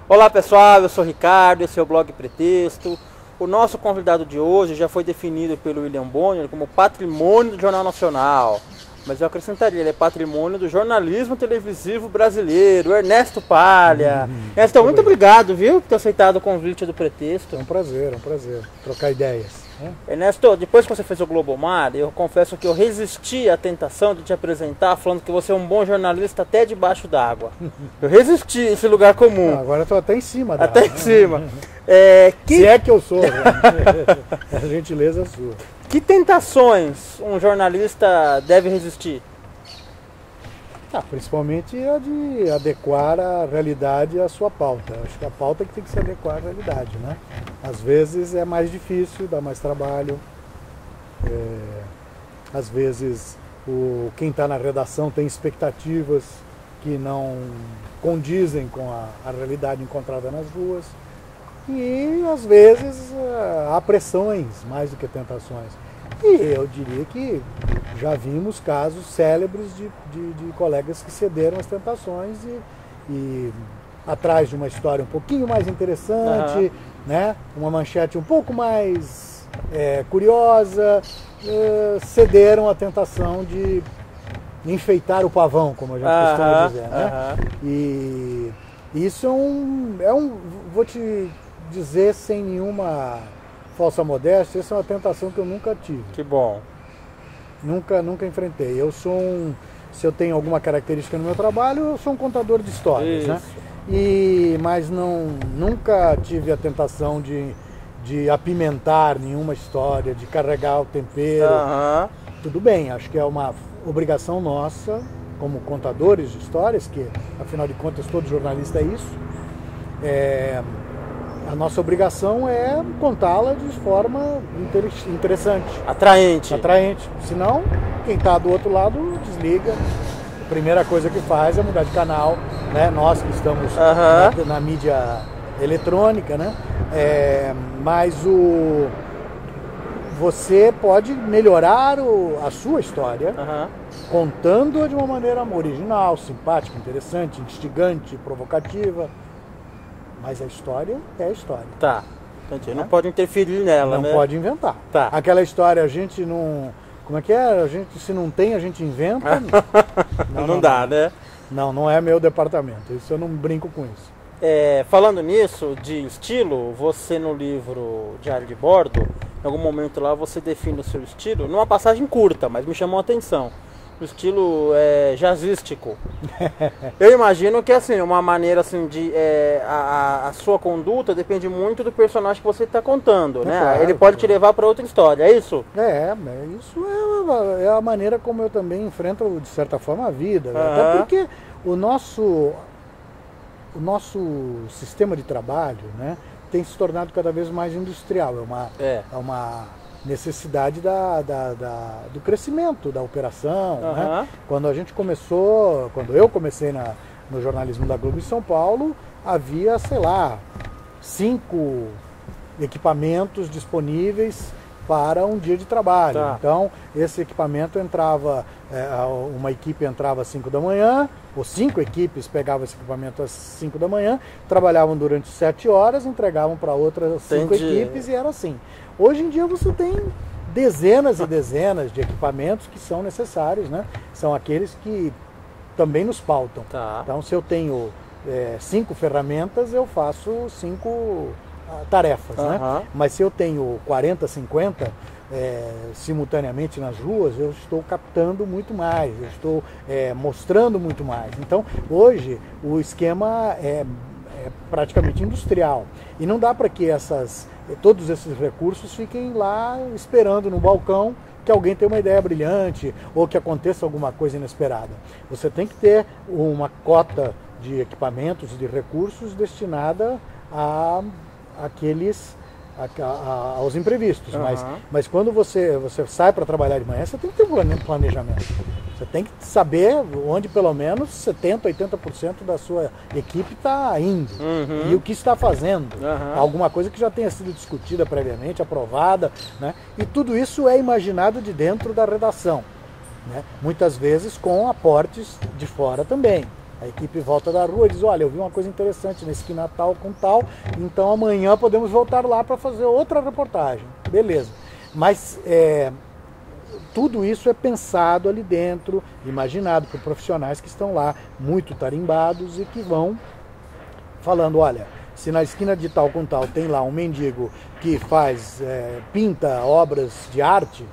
Olá pessoal, eu sou o Ricardo, esse é o blog Pretexto. O nosso convidado de hoje já foi definido pelo William Bonner como patrimônio do Jornal Nacional, mas eu acrescentaria, ele é patrimônio do jornalismo televisivo brasileiro, Ernesto Palha. Ernesto, muito obrigado, viu, por ter aceitado o convite do Pretexto. É um prazer trocar ideias. Ernesto, depois que você fez o Globomar, eu confesso que eu resisti à tentação de te apresentar falando que você é um bom jornalista até debaixo d'água. Eu resisti a esse lugar comum. Agora eu estou até em cima da Até em cima. Se é que eu sou, a gentileza é sua. Que tentações um jornalista deve resistir? Principalmente a de adequar a realidade à sua pauta. Acho que a pauta que tem que se adequar à realidade, né? Às vezes é mais difícil, dá mais trabalho. Às vezes quem está na redação tem expectativas que não condizem com a realidade encontrada nas ruas. E às vezes há pressões mais do que tentações. E eu diria que já vimos casos célebres de colegas que cederam às tentações e atrás de uma história um pouquinho mais interessante, né? Uma manchete um pouco mais curiosa, cederam à tentação de enfeitar o pavão, como a gente costuma dizer, né? E isso vou te dizer sem nenhuma falsa modéstia, essa é uma tentação que eu nunca tive. Que bom. Nunca enfrentei. Se eu tenho alguma característica no meu trabalho, eu sou um contador de histórias, né? Mas nunca tive a tentação de apimentar nenhuma história, de carregar o tempero. Tudo bem, acho que é uma obrigação nossa, como contadores de histórias, que afinal de contas todo jornalista é isso. A nossa obrigação é contá-la de forma interessante. Atraente. Senão, quem está do outro lado desliga. A primeira coisa que faz é mudar de canal, né? Nós que estamos na mídia eletrônica, né? Mas você pode melhorar a sua história contando-a de uma maneira original, simpática, interessante, instigante, provocativa. Mas a história é a história. Tá. Entendi. Não pode interferir nela, né? Não pode inventar. Tá. Aquela história, a gente não... Como é que é? Se não tem, a gente inventa. Não dá, né? Não é meu departamento. Isso eu não brinco com isso. Falando nisso, de estilo, você no livro Diário de Bordo, em algum momento lá você define o seu estilo, numa passagem curta, mas me chamou a atenção. O estilo jazzístico. Eu imagino que assim, uma maneira assim de a sua conduta depende muito do personagem que você está contando, né? Claro, ele pode te levar para outra história, é isso? Isso é a maneira como eu também enfrento de certa forma a vida, até porque o nosso sistema de trabalho, né, tem se tornado cada vez mais industrial. É uma necessidade do crescimento da operação, né? Quando eu comecei no jornalismo da Globo em São Paulo, havia, 5 equipamentos disponíveis para um dia de trabalho. Então, esse equipamento entrava, uma equipe entrava às 5 da manhã, ou 5 equipes pegavam esse equipamento às 5 da manhã, trabalhavam durante 7 horas, entregavam para outras 5 equipes e era assim. Hoje em dia você tem dezenas e dezenas de equipamentos que são necessários, né? São aqueles que também nos pautam. Então, se eu tenho 5 ferramentas, eu faço 5 tarefas, né? Mas se eu tenho 40, 50 simultaneamente nas ruas, eu estou captando muito mais, eu estou mostrando muito mais. Então, hoje, o esquema é praticamente industrial. E não dá para que todos esses recursos fiquem lá esperando no balcão que alguém tenha uma ideia brilhante ou que aconteça alguma coisa inesperada. Você tem que ter uma cota de equipamentos e de recursos destinada aos imprevistos. Mas quando você sai para trabalhar de manhã, você tem que ter um planejamento. Você tem que saber onde pelo menos 70%, 80% da sua equipe está indo e o que está fazendo. Alguma coisa que já tenha sido discutida previamente, aprovada, né? E tudo isso é imaginado de dentro da redação, né? Muitas vezes com aportes de fora também. A equipe volta da rua e diz, olha, eu vi uma coisa interessante na esquina tal com tal, então amanhã podemos voltar lá para fazer outra reportagem. Beleza. Mas tudo isso é pensado ali dentro, imaginado por profissionais que estão lá, muito tarimbados e que vão falando, olha, se na esquina de tal com tal tem lá um mendigo que pinta obras de arte,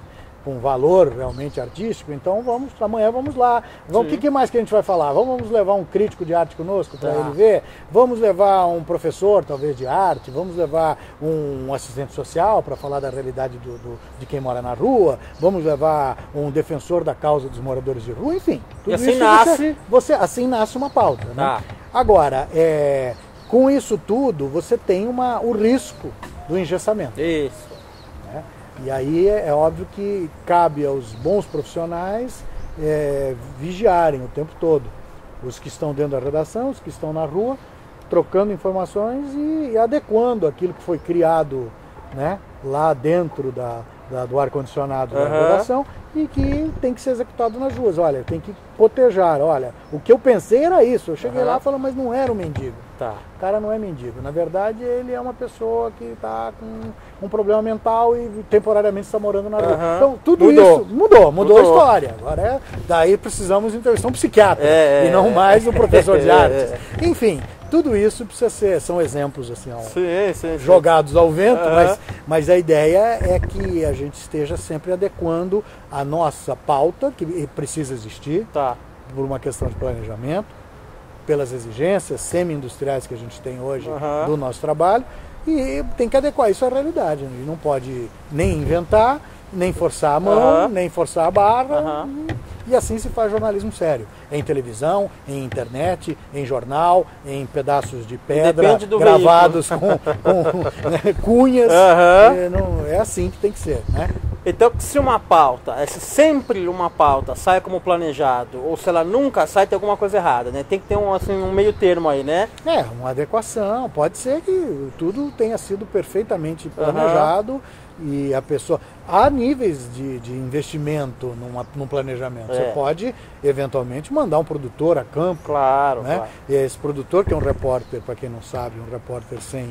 com valor realmente artístico, então amanhã vamos lá. O que mais que a gente vai falar? Vamos levar um crítico de arte conosco para ele ver? Vamos levar um professor, talvez, de arte? Vamos levar um assistente social para falar da realidade de quem mora na rua? Vamos levar um defensor da causa dos moradores de rua? Enfim, tudo assim isso assim nasce uma pauta. Né? Agora, com isso tudo, você tem o risco do engessamento. Isso. E aí é óbvio que cabe aos bons profissionais vigiarem o tempo todo. Os que estão dentro da redação, os que estão na rua, trocando informações e adequando aquilo que foi criado, né, lá dentro do ar-condicionado da redação e que tem que ser executado nas ruas. Olha, tem que cotejar. Olha, o que eu pensei era isso. Eu cheguei lá e falei, mas não era um mendigo. O cara não é mendigo. Na verdade, ele é uma pessoa que está com um problema mental e temporariamente está morando na rua. Então, tudo isso mudou a história. Agora, daí precisamos de intervenção psiquiátrica e não mais o professor de artes. Enfim, tudo isso precisa são exemplos assim, jogados ao vento, mas a ideia é que a gente esteja sempre adequando a nossa pauta, que precisa existir, por uma questão de planejamento, pelas exigências semi-industriais que a gente tem hoje do nosso trabalho, e tem que adequar isso à realidade. A gente não pode nem inventar, nem forçar a mão, nem forçar a barra, e assim se faz jornalismo sério. Em televisão, em internet, em jornal, em pedaços de pedra gravados com cunhas. É assim que tem que ser, né? Então, se uma pauta, se sempre uma pauta sai como planejado, ou se ela nunca sai, tem alguma coisa errada, né? Tem que ter um meio termo aí, né? Uma adequação. Pode ser que tudo tenha sido perfeitamente planejado e a pessoa... Há níveis de investimento num planejamento. Você pode, eventualmente, mandar um produtor a campo. Claro, né? E esse produtor, que é um repórter, para quem não sabe, um repórter sem...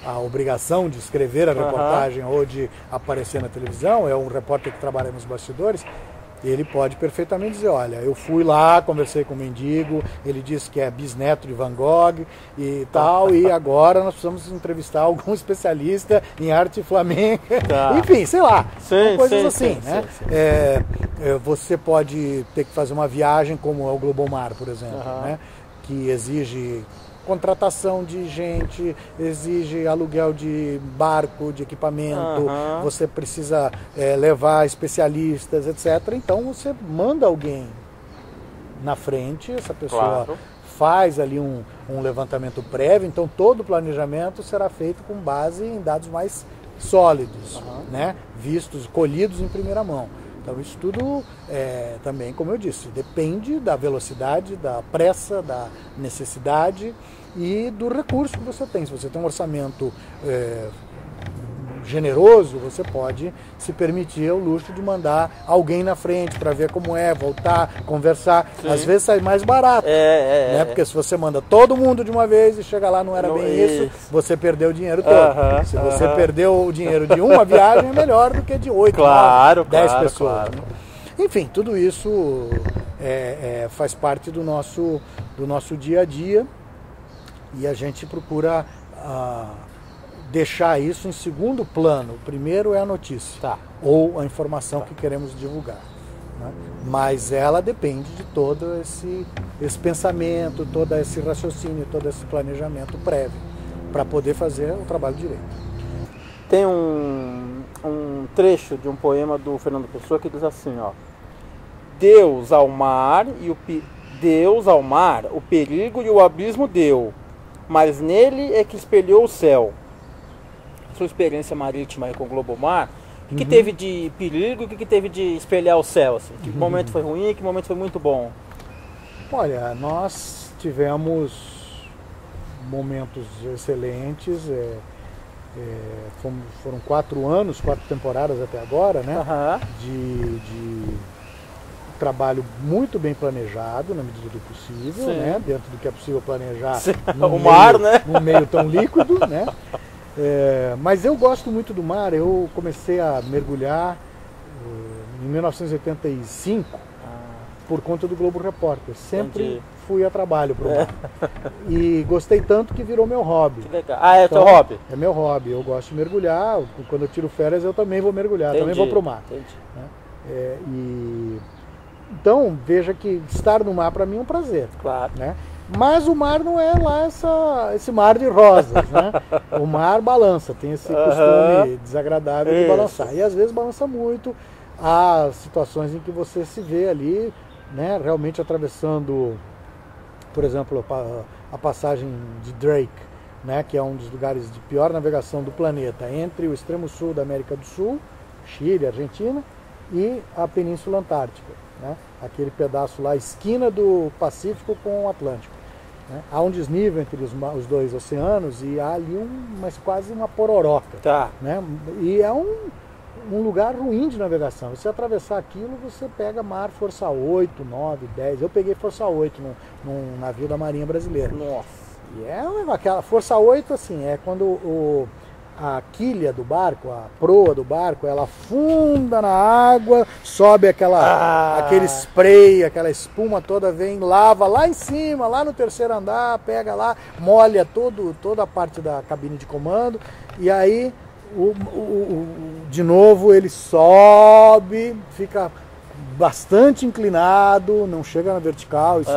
a obrigação de escrever a reportagem ou de aparecer na televisão, é um repórter que trabalha nos bastidores, ele pode perfeitamente dizer, olha, eu fui lá, conversei com o mendigo, ele disse que é bisneto de Van Gogh e tal, e agora nós precisamos entrevistar algum especialista em arte flamenca, enfim, sei lá, coisas assim, né? Você pode ter que fazer uma viagem como é o Globomar, por exemplo, né? Que exige contratação de gente, exige aluguel de barco, de equipamento, você precisa levar especialistas, etc. Então você manda alguém na frente, essa pessoa faz ali um levantamento prévio, então todo o planejamento será feito com base em dados mais sólidos, né? Vistos, colhidos em primeira mão. Então isso tudo também, como eu disse, depende da velocidade, da pressa, da necessidade e do recurso que você tem. Se você tem um orçamento generoso, você pode se permitir o luxo de mandar alguém na frente para ver como voltar, conversar. Às vezes sai mais barato, né? Porque se você manda todo mundo de uma vez e chega lá não era bem isso, você perdeu o dinheiro todo. Se você perdeu o dinheiro de uma viagem, é melhor do que de 8, 9, 10 pessoas. Né? Enfim, tudo isso faz parte do nosso dia a dia e a gente procura deixar isso em segundo plano. O primeiro é a notícia ou a informação que queremos divulgar. Né? Mas ela depende de todo esse pensamento, todo esse raciocínio, todo esse planejamento prévio para poder fazer o trabalho direito. Tem um trecho de um poema do Fernando Pessoa que diz assim, Deus ao mar, o perigo e o abismo deu, mas nele é que espelhou o céu. sua experiência marítima aí com o Globomar, o que teve de perigo e o que teve de espelhar o céu? Assim? Que momento foi ruim e que momento foi muito bom? Olha, nós tivemos momentos excelentes, foram 4 anos, 4 temporadas até agora, né? De trabalho muito bem planejado, na medida do possível, né? Dentro do que é possível planejar o mar, né? Num meio tão líquido, né? Mas eu gosto muito do mar. Eu comecei a mergulhar em 1985 por conta do Globo Repórter. Sempre fui a trabalho para o mar. E gostei tanto que virou meu hobby. Que legal. É teu hobby? É meu hobby. Eu gosto de mergulhar. Quando eu tiro férias eu também vou mergulhar, também vou para o mar. Né? Então, veja que estar no mar para mim é um prazer. Claro. Né? Mas o mar não é lá esse mar de rosas, né? O mar balança, tem esse costume desagradável de balançar. E às vezes balança muito. Há situações em que você se vê ali, né, realmente atravessando, por exemplo, a passagem de Drake, né, que é um dos lugares de pior navegação do planeta, entre o extremo sul da América do Sul, Chile, Argentina, e a Península Antártica. Né? Aquele pedaço lá, esquina do Pacífico com o Atlântico. Né? Há um desnível entre os dois oceanos e há ali mas quase uma pororoca. Né? E é um lugar ruim de navegação. Você atravessar aquilo, você pega mar força 8, 9, 10. Eu peguei força 8 num navio da Marinha Brasileira. Nossa. E aquela força 8, assim, é quando a quilha do barco, a proa do barco, ela afunda na água, sobe aquele spray, aquela espuma toda, vem, lava lá em cima, lá no 3º andar, pega lá, molha toda a parte da cabine de comando, e aí de novo ele sobe, fica bastante inclinado, não chega na vertical, isso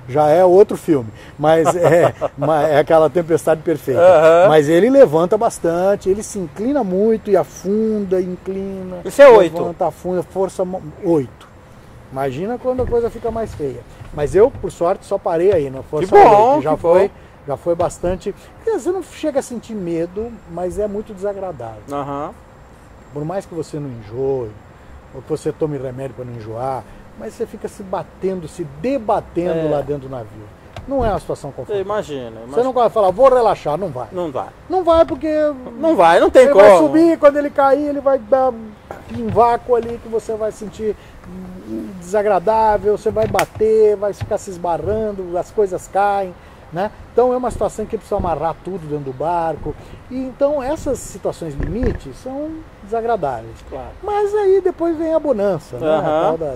já é outro filme, mas é aquela tempestade perfeita. Mas ele levanta bastante, ele se inclina muito e afunda, inclina. Isso é 8? Levanta, afunda, força 8. Imagina quando a coisa fica mais feia. Mas eu, por sorte, só parei aí na força 8, já foi bastante. Você não chega a sentir medo, mas é muito desagradável. Por mais que você não enjoe, ou que você tome remédio para não enjoar, mas você fica se debatendo lá dentro do navio. Não é uma situação confortável. Imagina. Você não vai falar, vou relaxar, não vai. Não vai porque... Não tem como. Ele vai subir, quando ele cair, ele vai dar um vácuo ali que você vai sentir desagradável, você vai bater, vai ficar se esbarrando, as coisas caem. Né? Então é uma situação que precisa amarrar tudo dentro do barco. E então essas situações limites são desagradáveis. Claro. Mas aí depois vem a bonança, né?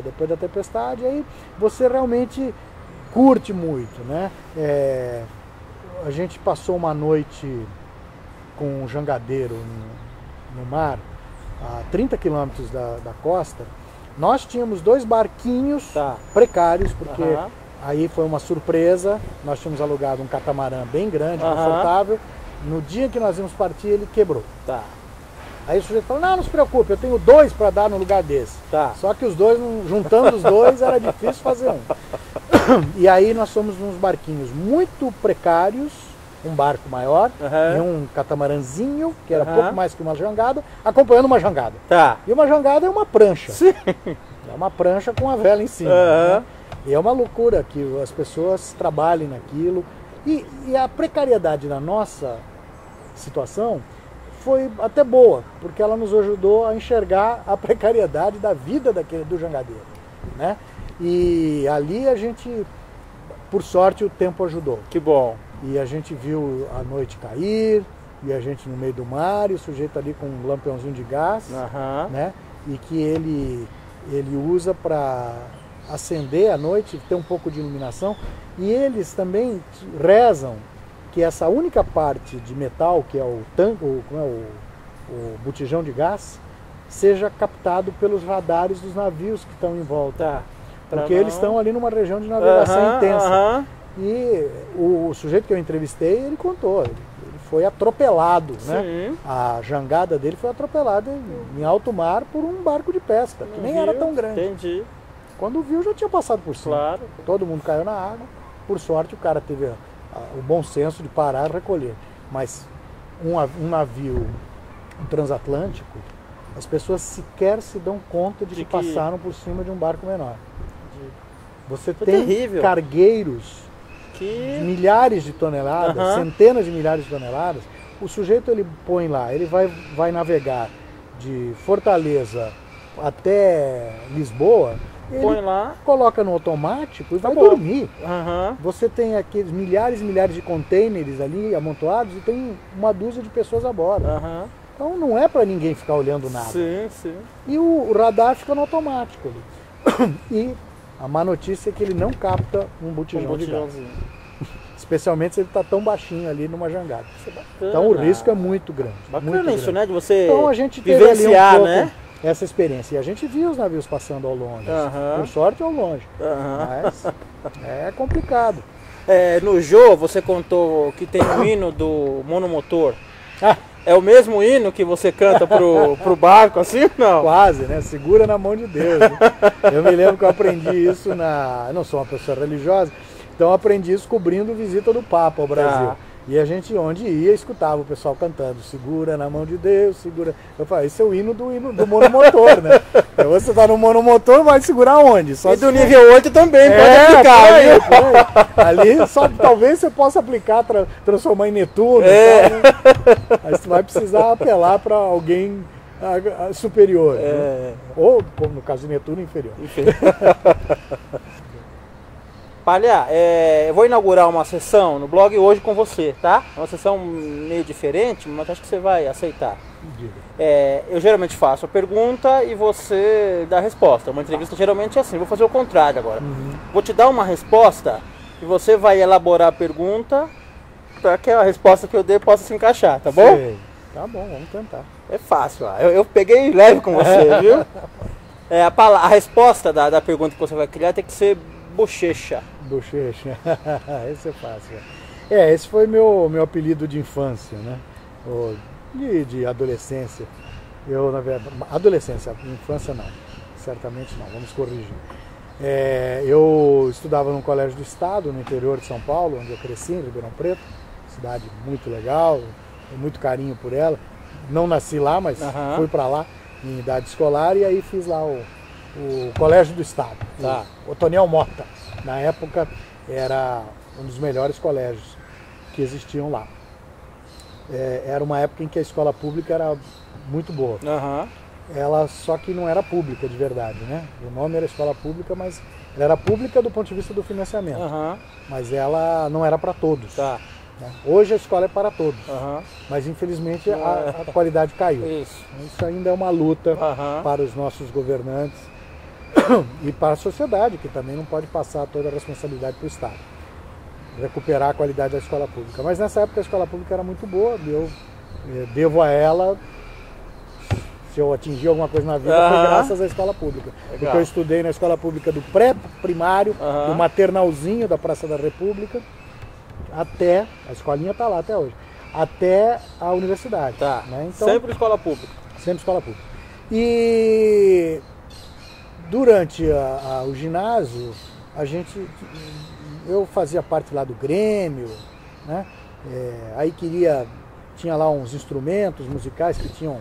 Depois da tempestade, aí você realmente curte muito. Né? A gente passou uma noite com um jangadeiro no mar, a 30 quilômetros da costa. Nós tínhamos 2 barquinhos precários, porque... Aí foi uma surpresa, nós tínhamos alugado um catamarã bem grande, confortável. No dia que nós íamos partir, ele quebrou. Aí o sujeito falou, não se preocupe, eu tenho 2 para dar no lugar desse. Só que os dois, juntando os 2, era difícil fazer um. E aí nós fomos nos barquinhos muito precários, um barco maior, e um catamarãzinho, que era pouco mais que uma jangada, acompanhando uma jangada. E uma jangada é uma prancha. Sim. É uma prancha com a vela em cima. Né? E é uma loucura que as pessoas trabalhem naquilo. E a precariedade da nossa situação foi até boa, porque ela nos ajudou a enxergar a precariedade da vida do jangadeiro. Né? E ali a gente, por sorte, o tempo ajudou. Que bom. E a gente viu a noite cair, e a gente no meio do mar, e o sujeito ali com um lampiãozinho de gás, né? E que ele usa para acender à noite, ter um pouco de iluminação, e eles também rezam que essa única parte de metal, que é o botijão de gás, seja captado pelos radares dos navios que estão em volta. Porque eles estão ali numa região de navegação intensa. E o sujeito que eu entrevistei, ele contou, ele foi atropelado, né? A jangada dele foi atropelada em alto mar por um barco de pesca, que nem era tão grande. Entendi. Quando viu, já tinha passado por cima. Claro. Todo mundo caiu na água. Por sorte, o cara teve o bom senso de parar e recolher. Mas um navio um transatlântico, as pessoas sequer se dão conta de que passaram por cima de um barco menor. Você tem terrível. Cargueiros de milhares de toneladas, centenas de milhares de toneladas. O sujeito ele põe lá, ele vai navegar de Fortaleza até Lisboa, ele põe lá, coloca no automático e vai dormir. Uhum. Você tem aqueles milhares e milhares de containers ali amontoados e tem uma dúzia de pessoas a bordo. Uhum. Então não é para ninguém ficar olhando nada. Sim, sim. E o radar fica no automático ali. E a má notícia é que ele não capta um botijão de gás. Especialmente se ele está tão baixinho ali numa jangada. Isso é bacana. Então o risco é muito grande. Bacana muito isso, grande. né? De você então, a gente vivenciar, ali um pouco né? essa experiência. E a gente viu os navios passando ao longe. Por sorte, ao longe. Mas é complicado. No Jô, você contou que tem um hino do monomotor. É o mesmo hino que você canta pro barco, assim, não? Quase, né? Segura na mão de Deus. Né? Eu me lembro que eu aprendi isso eu não sou uma pessoa religiosa, então eu aprendi isso cobrindo visita do Papa ao Brasil. E a gente, onde ia, escutava o pessoal cantando, segura na mão de Deus, segura. Eu falei, esse é o hino do monomotor, né? Então você tá no monomotor, vai segurar onde? Só e do nível 8 também, pode aplicar, por aí. Ali só talvez você possa aplicar, transformar em Netuno. Tal, né? Aí você vai precisar apelar para alguém superior. Né? Ou, como no caso de Netuno, inferior. Palha, eu vou inaugurar uma sessão no blog hoje com você, tá? É uma sessão meio diferente, mas acho que você vai aceitar. Eu geralmente faço a pergunta e você dá a resposta. Uma entrevista geralmente é assim, vou fazer o contrário agora. Vou te dar uma resposta e você vai elaborar a pergunta para que a resposta que eu dei possa se encaixar, tá bom? Sei. Tá bom, vamos tentar. É fácil, eu peguei leve com você, viu? A resposta da pergunta que você vai criar tem que ser bochecha. Bochecha, esse é fácil. Esse foi meu apelido de infância, né? De adolescência. Na verdade, adolescência, infância não, certamente não, vamos corrigir. Eu estudava num colégio do estado, no interior de São Paulo, onde eu cresci, em Ribeirão Preto, cidade muito legal, tenho muito carinho por ela. Não nasci lá, mas fui para lá em idade escolar e aí fiz lá o colégio do estado, o Otoniel Mota. Na época era um dos melhores colégios que existiam lá. Era uma época em que a escola pública era muito boa. Ela só que não era pública de verdade, né? O nome era escola pública, mas ela era pública do ponto de vista do financiamento. Mas ela não era para todos. Né? Hoje a escola é para todos, mas infelizmente a qualidade caiu. Isso ainda é uma luta para os nossos governantes e para a sociedade, que também não pode passar toda a responsabilidade para o Estado. Recuperar a qualidade da escola pública. Mas nessa época a escola pública era muito boa, eu devo a ela, se eu atingi alguma coisa na vida, foi graças à escola pública. Legal. Porque eu estudei na escola pública do pré-primário, do maternalzinho da Praça da República, até, a escolinha está lá até hoje, até a universidade. Né? Então, sempre escola pública. Sempre escola pública. E durante o ginásio, eu fazia parte lá do Grêmio, né? Aí tinha lá uns instrumentos musicais que tinham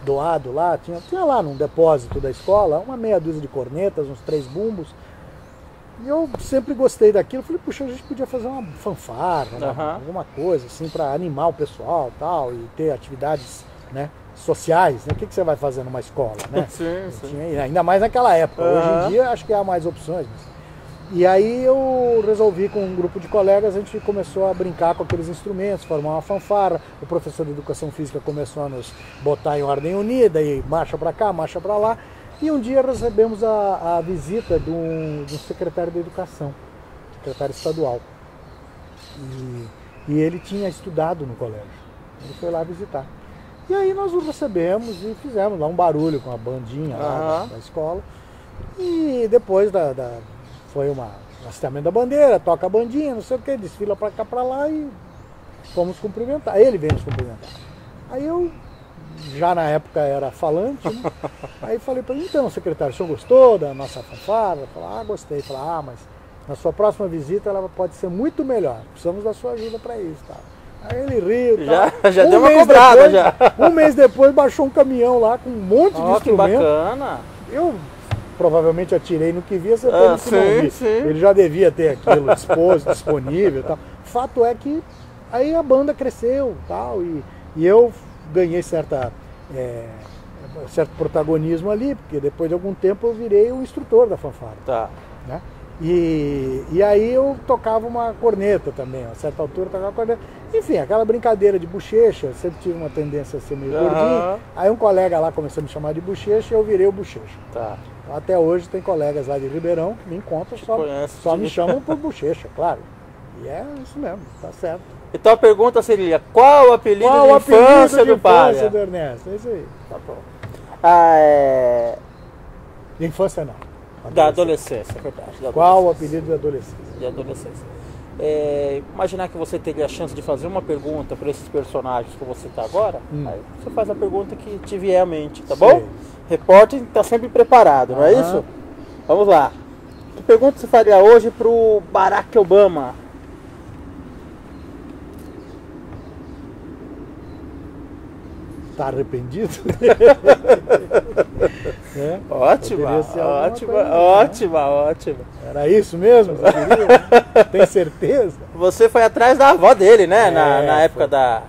doado lá, tinha lá num depósito da escola, uma meia dúzia de cornetas, uns 3 bumbos. E eu sempre gostei daquilo, falei, puxa, a gente podia fazer uma fanfarra, alguma coisa assim, para animar o pessoal tal, e ter atividades, né, sociais, né? O que você vai fazer numa escola, né? Tinha, ainda mais naquela época. Hoje em dia acho que há mais opções. E aí eu resolvi, com um grupo de colegas, a gente começou a brincar com aqueles instrumentos, formar uma fanfarra. O professor de educação física começou a nos botar em ordem unida, e marcha para cá, marcha para lá. E um dia recebemos a visita de um secretário de educação, secretário estadual. E ele tinha estudado no colégio. Ele foi lá visitar. E aí nós o recebemos e fizemos lá um barulho com a bandinha lá da escola. E depois foi um hasteamento da bandeira, toca a bandinha, não sei o que, desfila para cá, para lá e fomos cumprimentar. Ele veio nos cumprimentar. Aí eu, já na época era falante, né? Aí falei para ele, então, secretário, o senhor gostou da nossa fanfarra? Ele falou, gostei. Falei, mas na sua próxima visita ela pode ser muito melhor. Precisamos da sua ajuda para isso. Tá? Aí ele riu. Já deu uma cobrada, já. Um mês depois baixou um caminhão lá com um monte de instrumento. Que bacana. Eu provavelmente atirei no que via, você no que não vi. Sim. Ele já devia ter aquilo disponível e tal. Fato é que aí a banda cresceu tal, e eu ganhei certo protagonismo ali, porque depois de algum tempo eu virei o instrutor da fanfarra. Tá. Né? E aí eu tocava uma corneta também, a certa altura eu tocava corneta. Enfim, aquela brincadeira de bochecha, eu sempre tive uma tendência a ser meio gordinho. Aí um colega lá começou a me chamar de bochecha e eu virei o bochecha. Tá. Até hoje tem colegas lá de Ribeirão que me encontram, só me chamam por bochecha, claro. E é isso mesmo, tá certo. Então a pergunta seria, qual o apelido de infância do Palha? Do Ernesto, é isso aí. Tá bom. De infância não. Da adolescência, é verdade. Qual o apelido de adolescência? De adolescência. Imaginar que você teria a chance de fazer uma pergunta para esses personagens que você está agora, aí você faz a pergunta que te vier à mente, tá bom? Repórter está sempre preparado, não é isso? Vamos lá. Que pergunta você faria hoje para o Barack Obama? Tá arrependido? Ótima. Era isso mesmo? Você queria? Tem certeza? Você foi atrás da avó dele, né? Na época da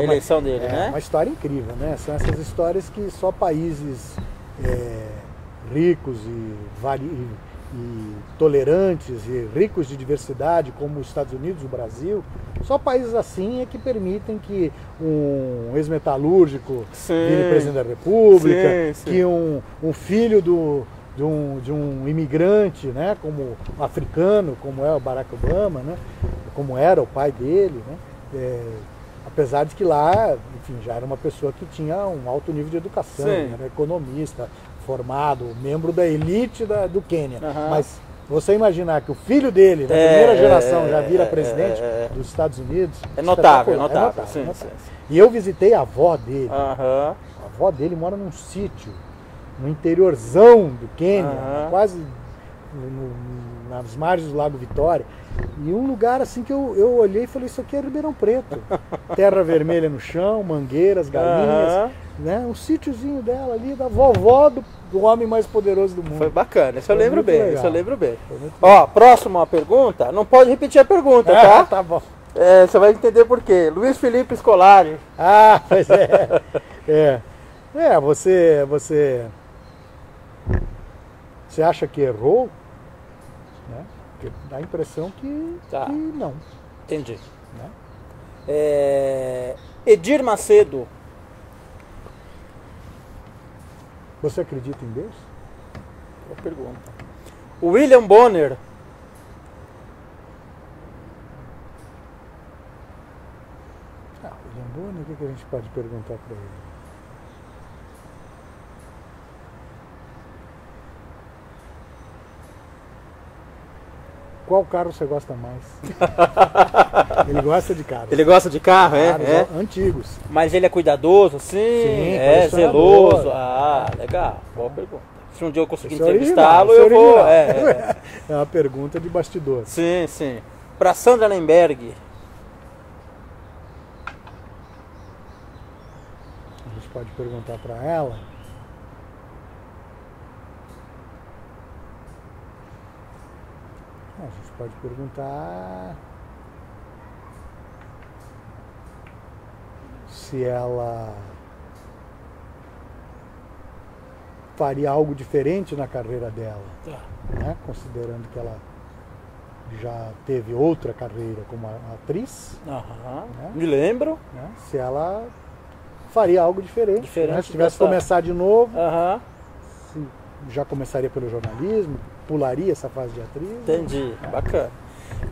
eleição dele, né? É uma história incrível, né? São essas histórias que só países ricos e tolerantes e ricos de diversidade, como os Estados Unidos, o Brasil, só países assim é que permitem que um ex-metalúrgico vire presidente da República, que um filho de um imigrante, né, como africano, como é o Barack Obama, né, como era o pai dele, né, apesar de que lá, enfim, já era uma pessoa que tinha um alto nível de educação, era economista, formado, membro da elite do Quênia. Mas você imaginar que o filho dele, na primeira geração, já vira presidente dos Estados Unidos... É notável. Sim. E eu visitei a avó dele. A avó dele mora num sítio, no interiorzão do Quênia, quase nas margens do Lago Vitória. E um lugar assim que eu olhei e falei, isso aqui é Ribeirão Preto. Terra vermelha no chão, mangueiras, galinhas, né? Um sítiozinho dela ali, da vovó do homem mais poderoso do mundo. Foi bacana, isso eu lembro bem. Ó, próxima pergunta, não pode repetir a pergunta, tá? Tá bom. Você vai entender por quê. Luiz Felipe Scolari. Pois é. Você acha que errou? Né? Porque dá a impressão que não. Entendi. Né? Edir Macedo. Você acredita em Deus? Boa pergunta. William Bonner. William Bonner, o que a gente pode perguntar para ele? Qual carro você gosta mais? Ele gosta de carro. Ele gosta de carro, Antigos. Mas ele é cuidadoso, sim, zeloso. Legal. Boa pergunta. Se um dia eu conseguir entrevistá-lo, eu vou... É uma pergunta de bastidor. Sim. Para Sandra Lemberg. A gente pode perguntar para ela. A gente pode perguntar se ela faria algo diferente na carreira dela, né? Considerando que ela já teve outra carreira como atriz. Né? Me lembro. Né? Se ela faria algo diferente né? Se tivesse que começar de novo, se já começaria pelo jornalismo, pularia essa fase de atriz. Entendi, bacana.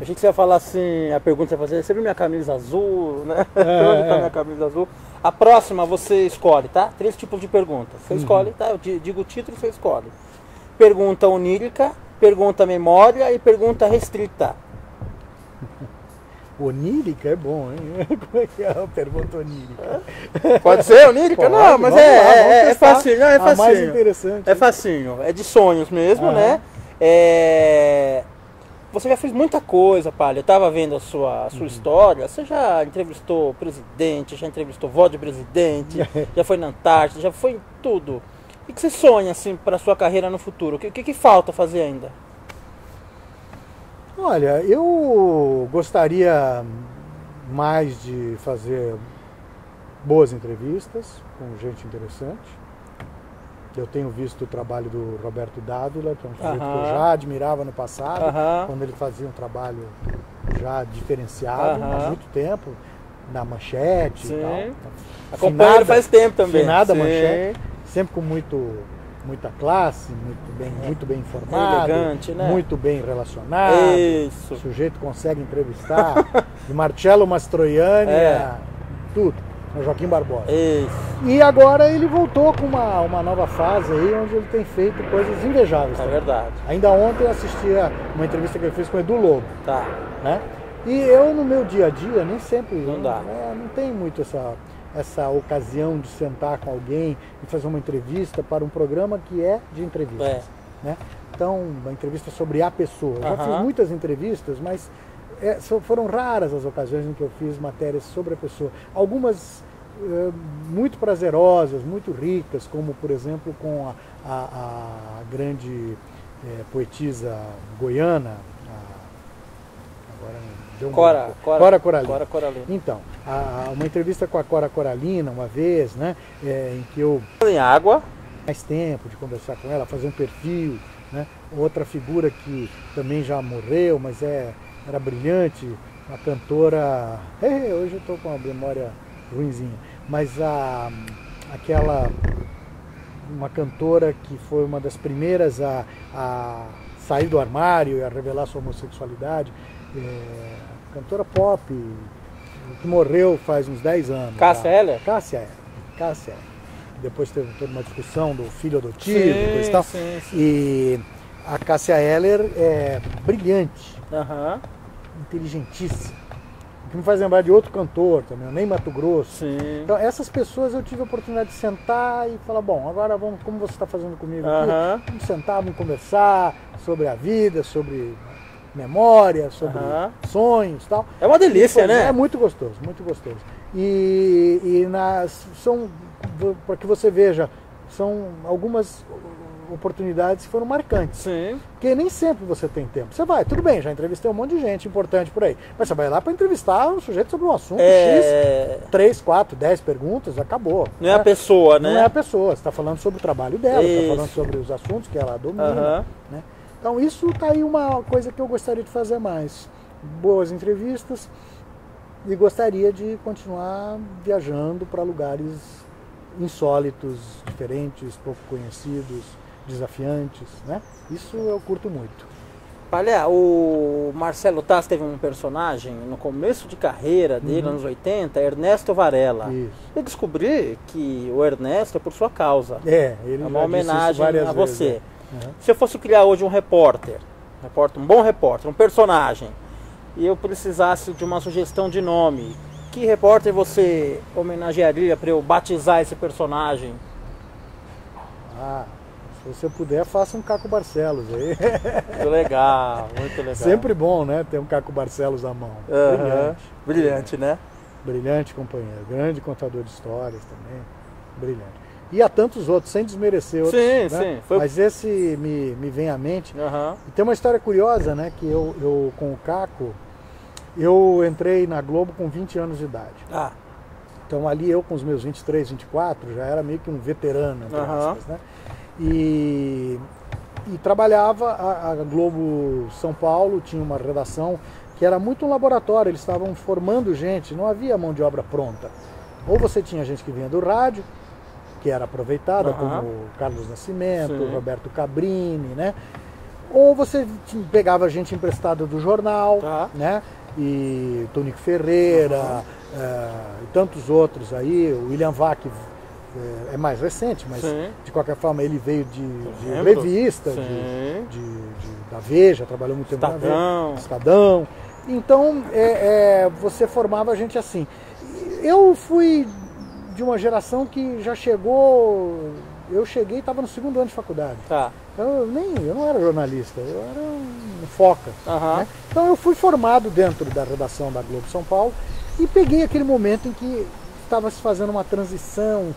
Achei que você ia falar assim, a pergunta que você ia fazer, sempre minha camisa azul, né? Minha camisa azul. A próxima você escolhe, tá? 3 tipos de perguntas. Você escolhe, tá? Eu digo o título e você escolhe. Pergunta onírica, pergunta memória e pergunta restrita. Onírica é bom, hein? Como é que é a pergunta onírica? Pode ser onírica? Pode, não, mas é facinho, não, é facinho. Mais interessante. É facinho, é de sonhos mesmo, né? você já fez muita coisa, Palha. Eu estava vendo a sua história. Você já entrevistou presidente, já entrevistou vó de presidente, já foi na Antártida, já foi em tudo. O que você sonha assim para a sua carreira no futuro? O que falta fazer ainda? Olha, eu gostaria mais de fazer boas entrevistas com gente interessante. Eu tenho visto o trabalho do Roberto Dávila, que é um sujeito que eu já admirava no passado, quando ele fazia um trabalho já diferenciado há muito tempo, na Manchete e tal. Acompanho ele faz tempo também. Finada Manchete, sempre com muita classe, muito bem informado, elegante, né? muito bem relacionado. Isso. O sujeito consegue entrevistar de Marcello Mastroianni a tudo. O Joaquim Barbosa. Isso. E agora ele voltou com uma nova fase aí, onde ele tem feito coisas invejáveis. É verdade. Ainda ontem eu assisti uma entrevista que ele fez com o Edu Lobo. Tá. Né? E eu, no meu dia a dia, nem sempre... Não dá. Não tem muito essa ocasião de sentar com alguém e fazer uma entrevista para um programa que é de entrevistas. Né? Então, uma entrevista sobre a pessoa. Eu já fiz muitas entrevistas, mas... foram raras as ocasiões em que eu fiz matérias sobre a pessoa. Algumas muito prazerosas, muito ricas, como, por exemplo, com a grande poetisa goiana, Cora Coralina. Então, uma entrevista com a Cora Coralina, uma vez, né, em que eu... Em água. Mais tempo de conversar com ela, fazer um perfil, né? Outra figura que também já morreu, mas era brilhante, uma cantora, hoje eu estou com uma memória ruinzinha, mas uma cantora que foi uma das primeiras a sair do armário e a revelar sua homossexualidade, cantora pop, que morreu faz uns 10 anos. Cássia Eller? Cássia Eller. Depois teve toda uma discussão do filho adotivo, coisa e tal. Sim. E a Cássia Eller é brilhante, inteligentíssima. O que me faz lembrar de outro cantor também, o Ney Mato Grosso. Sim. Então, essas pessoas eu tive a oportunidade de sentar e falar, bom, agora vamos, como você está fazendo comigo aqui, vamos sentar, vamos conversar sobre a vida, sobre memória, sobre sonhos e tal. É uma delícia, né? É muito gostoso, muito gostoso. São, para que você veja, são algumas oportunidades que foram marcantes. Sim. Porque nem sempre você tem tempo. Você vai, tudo bem, já entrevistei um monte de gente importante por aí. Mas você vai lá para entrevistar um sujeito sobre um assunto X, 3, 4, 10 perguntas, acabou. Não é a pessoa, né? Não é a pessoa. Você está falando sobre o trabalho dela, está falando sobre os assuntos que ela domina. Né? Então isso está aí uma coisa que eu gostaria de fazer mais. Boas entrevistas e gostaria de continuar viajando para lugares insólitos, diferentes, pouco conhecidos, desafiantes, né? Isso eu curto muito. Olha, o Marcelo Taz teve um personagem no começo de carreira dele, anos 80, Ernesto Varela. Isso. Eu descobri que o Ernesto é por sua causa. Ele é uma homenagem a você. Vezes, Se eu fosse criar hoje um repórter, um bom repórter, um personagem, e eu precisasse de uma sugestão de nome, que repórter você homenagearia para eu batizar esse personagem? Se você puder, faça um Caco Barcelos aí. Muito legal, muito legal. Sempre bom, né? Ter um Caco Barcelos à mão. Brilhante, né? Brilhante companheiro. Grande contador de histórias também. Brilhante. E há tantos outros, sem desmerecer outros. Sim, né? sim. Mas esse me vem à mente. E tem uma história curiosa, né? Que eu com o Caco, eu entrei na Globo com 20 anos de idade. Então ali eu com os meus 23, 24, já era meio que um veterano, entre aspas, né? E trabalhava, a Globo São Paulo tinha uma redação que era muito um laboratório, eles estavam formando gente, não havia mão de obra pronta. Ou você tinha gente que vinha do rádio, que era aproveitada, como o Carlos Nascimento, o Roberto Cabrini, né? Ou você pegava gente emprestada do jornal, né? E Tonico Ferreira, e tantos outros aí, o William Vac é mais recente, mas de qualquer forma ele veio de revista, da Veja, trabalhou muito tempo na Veja, Estadão. Então você formava gente assim. Eu fui de uma geração que já chegou, eu cheguei e estava no 2º ano de faculdade. Eu não era jornalista, eu era um foca. Né? Então eu fui formado dentro da redação da Globo São Paulo e peguei aquele momento em que estava se fazendo uma transição,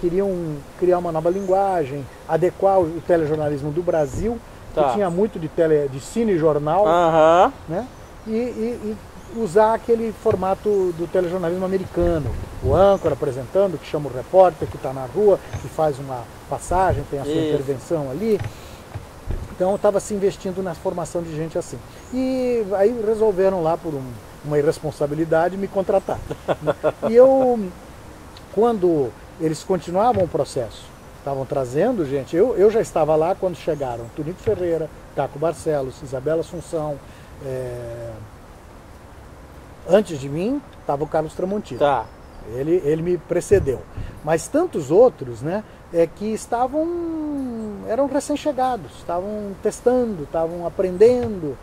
queriam criar uma nova linguagem, adequar o telejornalismo do Brasil, que tinha muito de cinejornal, né? E usar aquele formato do telejornalismo americano, o âncora apresentando, que chama o repórter, que está na rua, que faz uma passagem, tem a sua intervenção ali. Então estava se investindo na formação de gente assim. E aí resolveram lá, por uma irresponsabilidade, me contratar. E eu, quando eles continuavam o processo, estavam trazendo gente, eu já estava lá quando chegaram Tunico Ferreira, Caco Barcelos, Isabela Assunção, antes de mim estava o Carlos Tramontino. Ele me precedeu. Mas tantos outros, né, que eram recém-chegados, estavam testando, estavam aprendendo.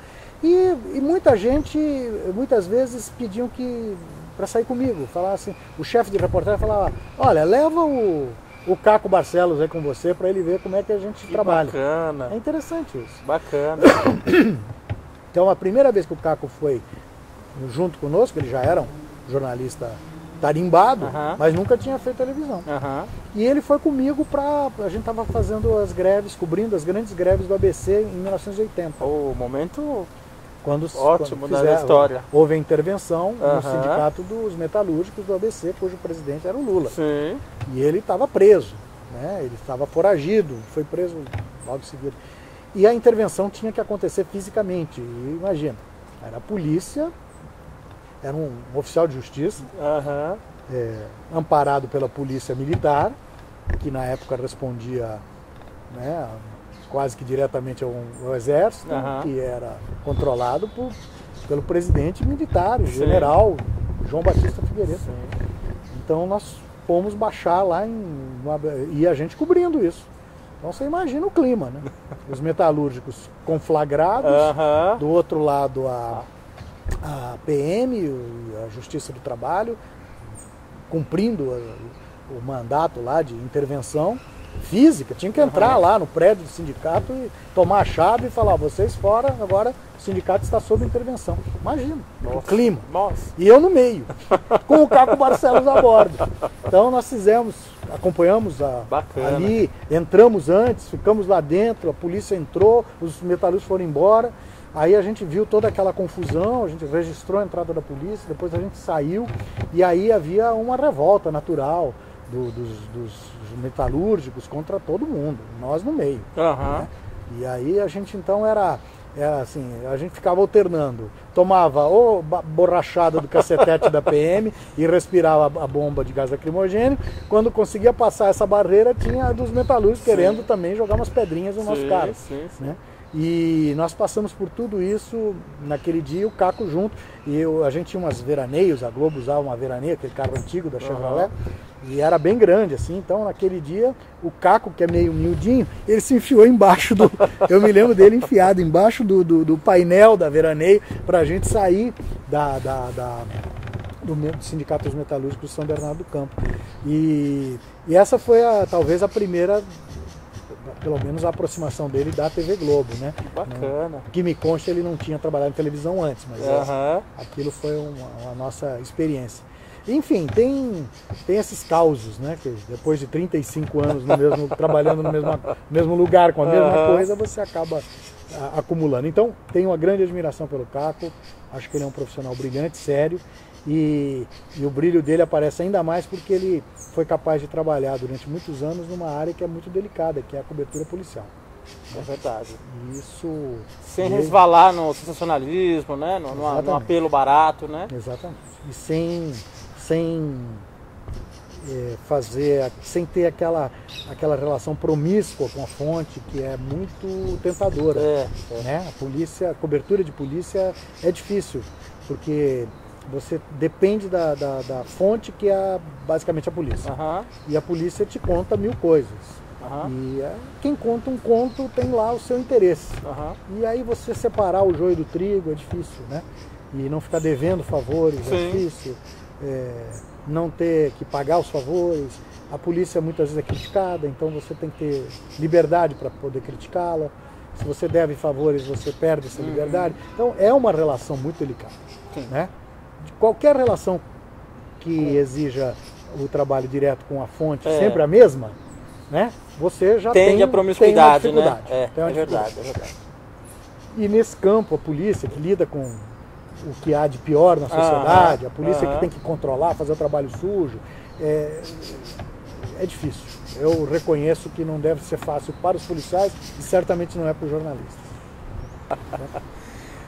E muita gente, muitas vezes, pediam para sair comigo. Falassem, o chefe de reportagem falava, olha, leva o Caco Barcelos aí com você para ele ver como é que a gente trabalha. Bacana. É interessante isso. Bacana. Então a primeira vez que o Caco foi junto conosco, ele já era um jornalista tarimbado, mas nunca tinha feito televisão. E ele foi comigo a gente estava fazendo as greves, cobrindo as grandes greves do ABC em 1980. O momento ótimo da história. Houve a intervenção no sindicato dos metalúrgicos do ABC, cujo presidente era o Lula. Sim. E ele estava preso, né? Ele estava foragido, foi preso logo em seguida. E a intervenção tinha que acontecer fisicamente. E imagina, era a polícia, era um oficial de justiça, amparado pela polícia militar, que na época respondia, né, quase que diretamente ao exército, que era controlado pelo presidente militar, o general João Batista Figueiredo. Então nós fomos baixar lá e a gente cobrindo isso. Então você imagina o clima, né? Os metalúrgicos conflagrados, do outro lado a PM, a Justiça do Trabalho, cumprindo o mandato lá de intervenção física, tinha que entrar lá no prédio do sindicato e tomar a chave e falar, vocês fora, agora o sindicato está sob intervenção. Imagina, o clima. E eu no meio, com o Caco Barcelos a bordo. Então nós acompanhamos ali, entramos antes, ficamos lá dentro, a polícia entrou, os metalúrgicos foram embora. Aí a gente viu toda aquela confusão, a gente registrou a entrada da polícia, depois a gente saiu e aí havia uma revolta natural dos metalúrgicos contra todo mundo, nós no meio. Né? E aí a gente então era assim, a gente ficava alternando, tomava ou borrachada do cacetete da PM e respirava a bomba de gás lacrimogêneo, quando conseguia passar essa barreira tinha a dos metalúrgicos querendo também jogar umas pedrinhas no nosso cara. Né? E nós passamos por tudo isso naquele dia, o Caco junto. E a gente tinha umas veraneios, a Globo usava uma veraneia, aquele carro antigo da Chevrolet, e era bem grande, assim. Então, naquele dia, o Caco, que é meio miudinho, ele se enfiou embaixo eu me lembro dele enfiado embaixo do painel da veraneio, para a gente sair do Sindicato dos Metalúrgicos de São Bernardo do Campo. E essa foi talvez a primeira, pelo menos a aproximação dele da TV Globo, né? Bacana. Que me consta, ele não tinha trabalhado em televisão antes, mas aquilo foi uma nossa experiência. Enfim, tem esses causos, né? Que depois de 35 anos trabalhando no mesmo lugar, com a mesma coisa, você acaba acumulando. Então, tenho uma grande admiração pelo Caco, acho que ele é um profissional brilhante, sério, e o brilho dele aparece ainda mais porque ele foi capaz de trabalhar durante muitos anos numa área que é muito delicada, que é a cobertura policial. É verdade. Isso sem resvalar no sensacionalismo, né? No apelo barato, né? Exatamente. E sem ter aquela relação promíscua com a fonte, que é muito tentadora. Né? A cobertura de polícia é difícil, porque você depende da fonte, que é basicamente a polícia. E a polícia te conta 1000 coisas. E quem conta um conto tem lá o seu interesse. E aí você separar o joio do trigo é difícil, né? E não ficar devendo favores é difícil. não ter que pagar os favores. A polícia muitas vezes é criticada, então você tem que ter liberdade para poder criticá-la. Se você deve favores, você perde essa liberdade. Então é uma relação muito delicada. Né? Qualquer relação que exija o trabalho direto com a fonte, sempre a mesma, né? Você já tende a promiscuidade, né? É verdade. E nesse campo, a polícia que lida com o que há de pior na sociedade, a polícia que tem que controlar, fazer o trabalho sujo, é difícil. Eu reconheço que não deve ser fácil para os policiais e certamente não é para os jornalistas.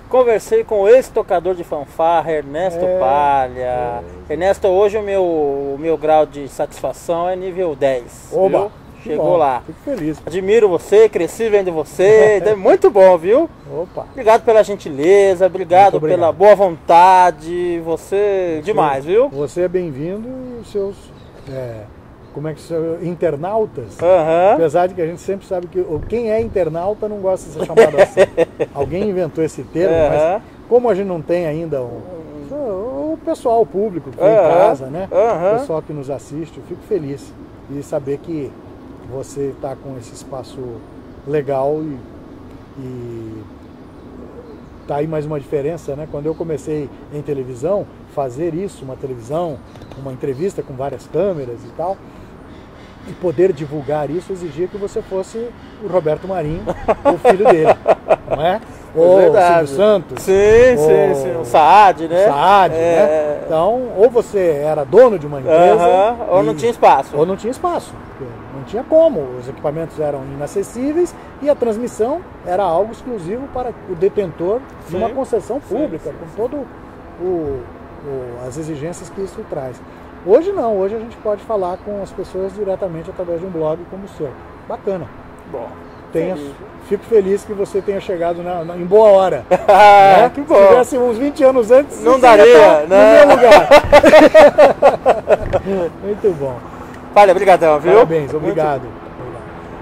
Conversei com o ex-tocador de fanfarra, Ernesto Palha. Ernesto, hoje o meu grau de satisfação é nível 10. Oba! Viu? Chegou lá. Fico feliz. Admiro você, cresci vendo você. É muito bom, viu? Opa! Obrigado pela gentileza, obrigado pela boa vontade. Você demais, viu? Você é bem-vindo e os seus como é que são? Internautas. Apesar de que a gente sempre sabe que quem é internauta não gosta de ser chamado assim. Alguém inventou esse termo, mas como a gente não tem ainda o pessoal, o público que vem em casa, né? O pessoal que nos assiste, eu fico feliz de saber que você está com esse espaço legal e tá aí mais uma diferença, né? Quando eu comecei em televisão, fazer isso, uma televisão, uma entrevista com várias câmeras e tal, e poder divulgar isso exigia que você fosse o Roberto Marinho, o filho dele, não é? Ou o Silvio Santos. Sim. O Saad, né? Né? Então, ou você era dono de uma empresa... ou não tinha espaço. Ou não tinha espaço. Não tinha como. Os equipamentos eram inacessíveis e a transmissão era algo exclusivo para o detentor de uma concessão pública, com todo as exigências que isso traz. Hoje não, hoje a gente pode falar com as pessoas diretamente através de um blog como o seu. Bacana. Bom. Fico feliz que você tenha chegado em boa hora. Né? Que bom. Se tivesse uns 20 anos antes, não daria, né? No meu lugar. Muito bom. Palha, obrigadão, viu? Parabéns, obrigado.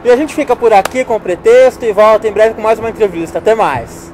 E a gente fica por aqui com o Pretexto e volta em breve com mais uma entrevista. Até mais.